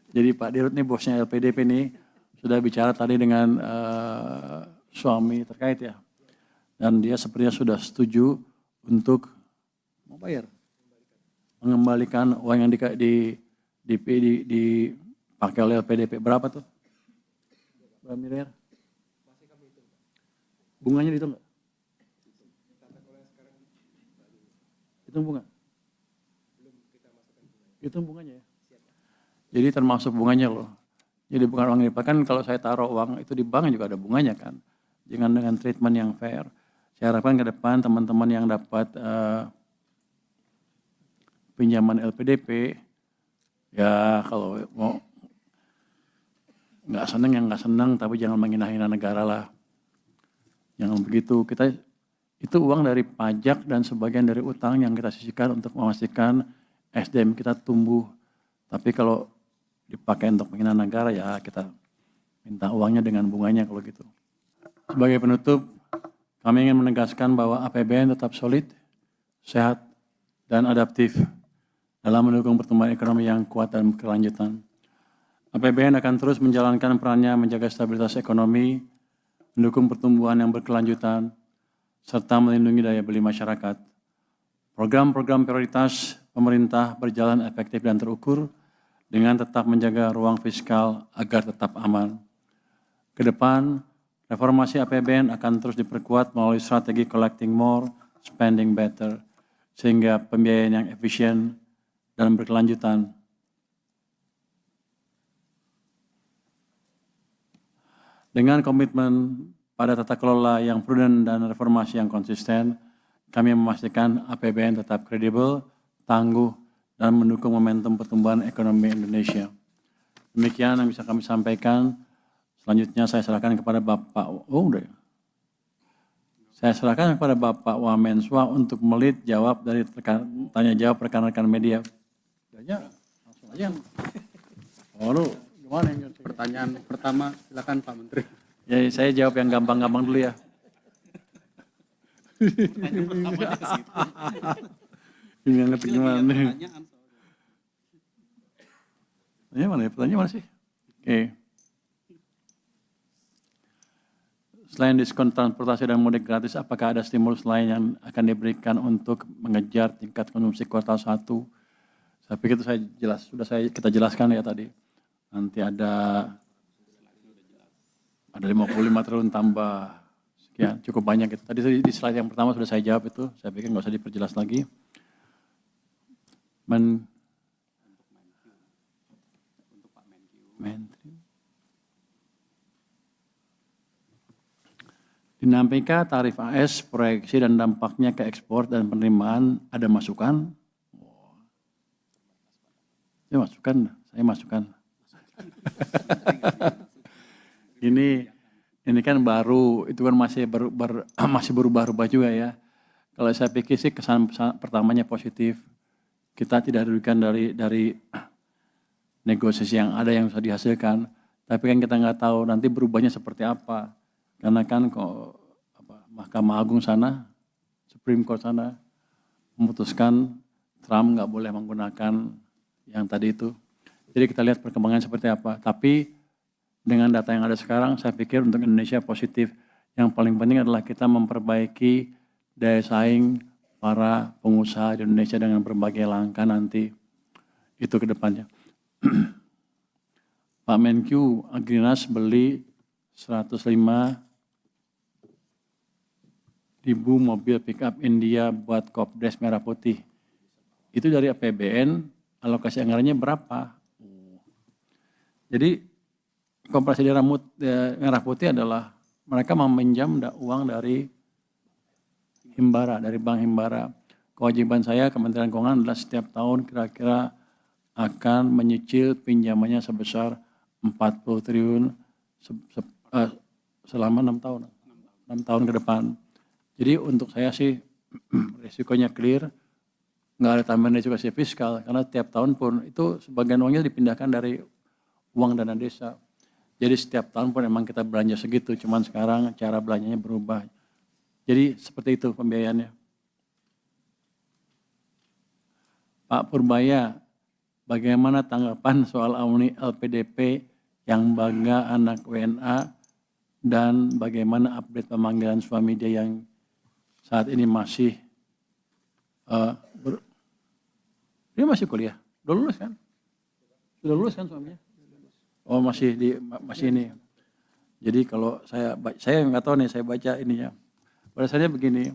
Jadi Pak Dirut nih bosnya LPDP nih sudah bicara tadi dengan suami terkait ya. Dan dia sepertinya sudah setuju untuk mau bayar, mengembalikan uang yang dipakai oleh LPDP. Berapa tuh? Berapa miliar? Bunganya dihitung nggak? Hitung bunga? Hitung bunganya ya? Jadi termasuk bunganya loh. Jadi bukan uang dipakai, kan kalau saya taruh uang itu di bank juga ada bunganya kan. Jangan dengan treatment yang fair. Saya harapkan ke depan teman-teman yang dapat pinjaman LPDP, ya kalau mau nggak seneng yang nggak seneng, tapi jangan menghina-hina negara lah. Jangan begitu. Kita itu uang dari pajak dan sebagian dari utang yang kita sisihkan untuk memastikan SDM kita tumbuh. Tapi kalau dipakai untuk menghina negara ya kita minta uangnya dengan bunganya kalau gitu. Sebagai penutup, kami ingin menegaskan bahwa APBN tetap solid, sehat, dan adaptif dalam mendukung pertumbuhan ekonomi yang kuat dan berkelanjutan. APBN akan terus menjalankan perannya menjaga stabilitas ekonomi, mendukung pertumbuhan yang berkelanjutan, serta melindungi daya beli masyarakat. Program-program prioritas pemerintah berjalan efektif dan terukur dengan tetap menjaga ruang fiskal agar tetap aman. Kedepan, reformasi APBN akan terus diperkuat melalui strategi collecting more, spending better, sehingga pembiayaan yang efisien dan berkelanjutan. Dengan komitmen pada tata kelola yang prudent dan reformasi yang konsisten, kami memastikan APBN tetap kredibel, tangguh, dan mendukung momentum pertumbuhan ekonomi Indonesia. Demikian yang bisa kami sampaikan. Selanjutnya saya serahkan kepada Bapak, saya serahkan kepada Bapak Wamenswa untuk melit jawab dari tanya jawab rekan-rekan media. Langsung aja. Gimana yang Pertanyaan pertama, silakan Pak Menteri. Ya, saya jawab yang gampang-gampang dulu ya. Ini ngerti gimana nih? Pertanyaan mana sih? Oke. Selain diskon transportasi dan mudik gratis, apakah ada stimulus lain yang akan diberikan untuk mengejar tingkat konsumsi kuartal 1? Saya pikir itu kita jelaskan ya tadi. Nanti ada 55 triliun tambah sekian, cukup banyak itu. Tadi di slide yang pertama sudah saya jawab itu, saya pikir nggak usah diperjelas lagi. Menteri. Dinamika tarif AS, proyeksi dan dampaknya ke ekspor dan penerimaan ada masukan? Saya masukkan. Ini kan baru, itu kan masih berubah-ubah juga ya. Kalau saya pikir sih kesan pertamanya positif. Kita tidak dirugikan dari negosiasi yang ada yang bisa dihasilkan. Tapi kan kita nggak tahu nanti berubahnya seperti apa. Karena kan Mahkamah Agung sana, Supreme Court sana memutuskan Trump nggak boleh menggunakan yang tadi itu. Jadi kita lihat perkembangan seperti apa. Tapi dengan data yang ada sekarang, saya pikir untuk Indonesia positif. Yang paling penting adalah kita memperbaiki daya saing para pengusaha di Indonesia dengan berbagai langkah nanti. Itu ke depannya. Pak Menkyu, Agrinas beli 105.000 mobil pickup India buat Kopdes Merah Putih. Itu dari APBN, alokasi anggarannya berapa? Jadi Koperasi Daerah Merah Putih adalah mereka meminjam uang dari Himbara, dari Bank Himbara. Kewajiban saya Kementerian Keuangan adalah setiap tahun kira-kira akan menyicil pinjamannya sebesar 40 triliun selama 6 tahun. 6 tahun ke depan. Jadi untuk saya sih risikonya clear, nggak ada tambahan resiko fiskal karena tiap tahun pun itu sebagian uangnya dipindahkan dari uang dana desa. Jadi setiap tahun pun memang kita belanja segitu, cuman sekarang cara belanjanya berubah. Jadi seperti itu pembiayaannya. Pak Purbaya, bagaimana tanggapan soal alumni LPDP yang bangga anak WNA dan bagaimana update pemanggilan suami dia yang saat ini masih dia masih kuliah, udah lulus kan? Sudah lulus kan suaminya? Oh masih ini. Jadi kalau saya nggak tahu nih, saya baca ininya. Pada saatnya begini,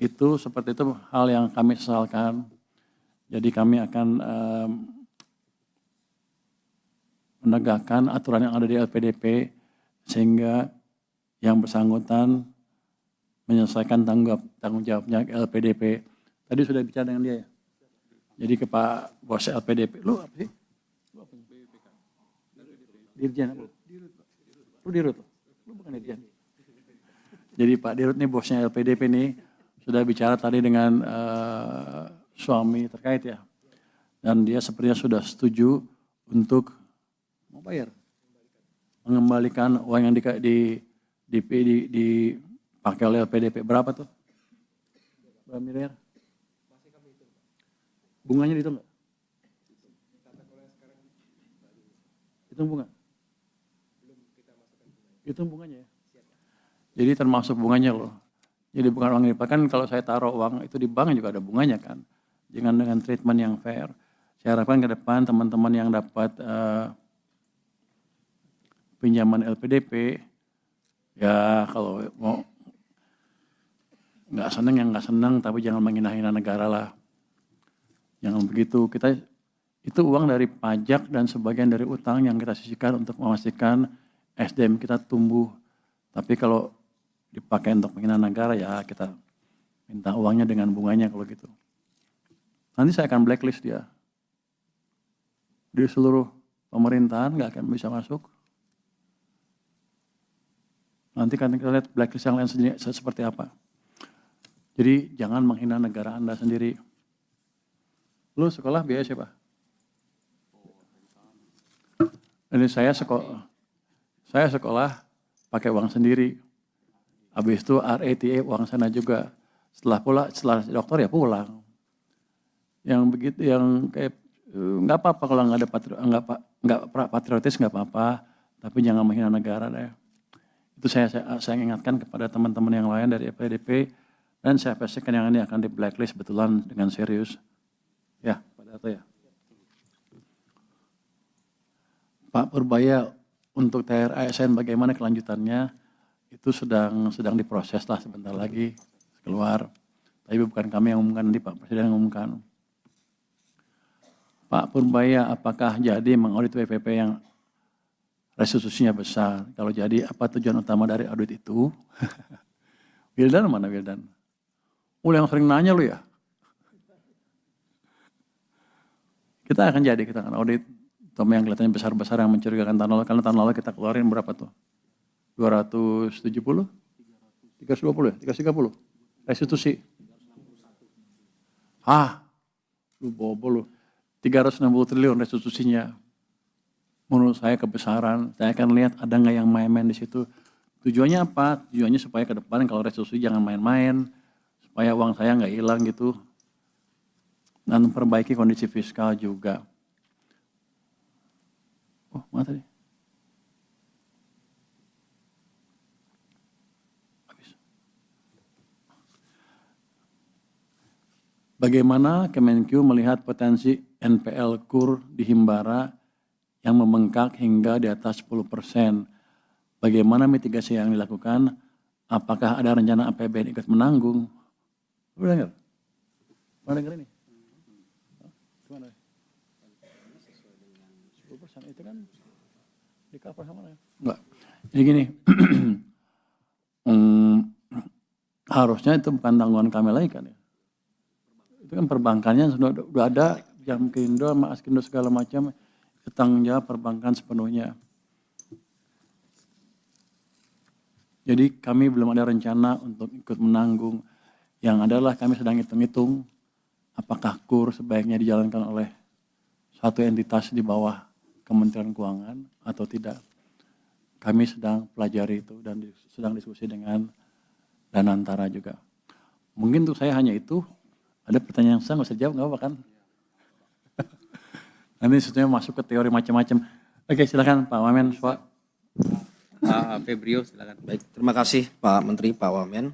itu seperti itu hal yang kami sesalkan. Jadi kami akan menegakkan aturan yang ada di LPDP sehingga yang bersangkutan menyelesaikan tanggung jawabnya ke LPDP. Tadi sudah bicara dengan dia ya. Jadi ke Pak Bos LPDP, lu apa sih? Lu apa? Dirjen apa? Lu Dirut, lu bukan Dirjen. Jadi Pak Dirut nih bosnya LPDP nih sudah bicara tadi dengan suami terkait ya. Dan dia sepertinya sudah setuju untuk mau bayar. Mengembalikan uang yang dipakai oleh LPDP. Berapa tuh? Berapa miliar? Bunganya dihitung nggak? Hitung bunga? Hitung bunganya ya? Jadi termasuk bunganya loh. Jadi bukan uang dipakai, kan kalau saya taruh uang itu di bank juga ada bunganya kan. Jangan dengan treatment yang fair. Saya harapkan ke depan teman-teman yang dapat pinjaman LPDP, ya kalau mau nggak senang yang nggak senang, tapi jangan menghina-hina negara lah. Jangan begitu. Kita itu uang dari pajak dan sebagian dari utang yang kita sisihkan untuk memastikan SDM kita tumbuh. Tapi kalau dipakai untuk menghina negara ya kita minta uangnya dengan bunganya kalau gitu. Nanti saya akan blacklist dia. Di seluruh pemerintahan nggak akan bisa masuk. Nanti kan kita lihat blacklist yang lain sendiri seperti apa. Jadi jangan menghina negara Anda sendiri. Lu sekolah biaya siapa? Ini saya sekolah pakai uang sendiri. Habis itu RATA uang sana juga. Setelah dokter ya pulang. Yang begitu yang kayak nggak apa-apa kalau nggak ada patriotis nggak apa-apa, tapi jangan menghina negara deh. Itu saya ingatkan kepada teman-teman yang lain dari LPDP dan saya pastikan yang ini akan di blacklist betulan dengan serius. Ya, Pak Dato ya. Pak Purbaya untuk THR ASN bagaimana kelanjutannya? Itu sedang diproses lah sebentar lagi keluar. Tapi bukan kami yang umumkan, nanti Pak Presiden yang umumkan. Pak Purbaya, apakah jadi mengaudit WPP yang restitusinya besar? Kalau jadi, apa tujuan utama dari audit itu? Wildan mana Wildan? Yang sering nanya lu ya? Kita akan audit. Terutama yang kelihatannya besar-besar yang mencurigakan tahun lalu. Karena tahun lalu kita keluarin berapa tuh? 270? 320 ya? 330? Restitusi. Lu bobo lu. 360 triliun restitusinya. Menurut saya kebesaran. Saya akan lihat ada nggak yang main-main di situ. Tujuannya apa? Tujuannya supaya ke depan kalau restitusi jangan main-main. Supaya uang saya nggak hilang gitu. Dan memperbaiki kondisi fiskal juga. Oh, mana tadi? Habis. Bagaimana Kemenkyu melihat potensi NPL KUR di Himbara yang membengkak hingga di atas 10%? Bagaimana mitigasi yang dilakukan? Apakah ada rencana APBN ikut menanggung? Lu dengar? Pernah dengar ini? Gimana? 10% itu kan di cover sama ya? Enggak. Jadi gini, harusnya itu bukan tanggungan kami lagi kan ya. Itu kan perbankannya sudah ada, Jamkindo sama Askindo segala macam, tanggung jawab perbankan sepenuhnya. Jadi kami belum ada rencana untuk ikut menanggung. Yang adalah kami sedang hitung-hitung apakah KUR sebaiknya dijalankan oleh satu entitas di bawah Kementerian Keuangan atau tidak. Kami sedang pelajari itu dan sedang diskusi dengan Danantara juga. Mungkin untuk saya hanya itu. Ada pertanyaan yang saya nggak usah jawab, nggak apa kan? Nanti sebetulnya masuk ke teori macam-macam. Oke, silakan Pak Wamen. Pak Febrio silakan. Baik, terima kasih Pak Menteri, Pak Wamen.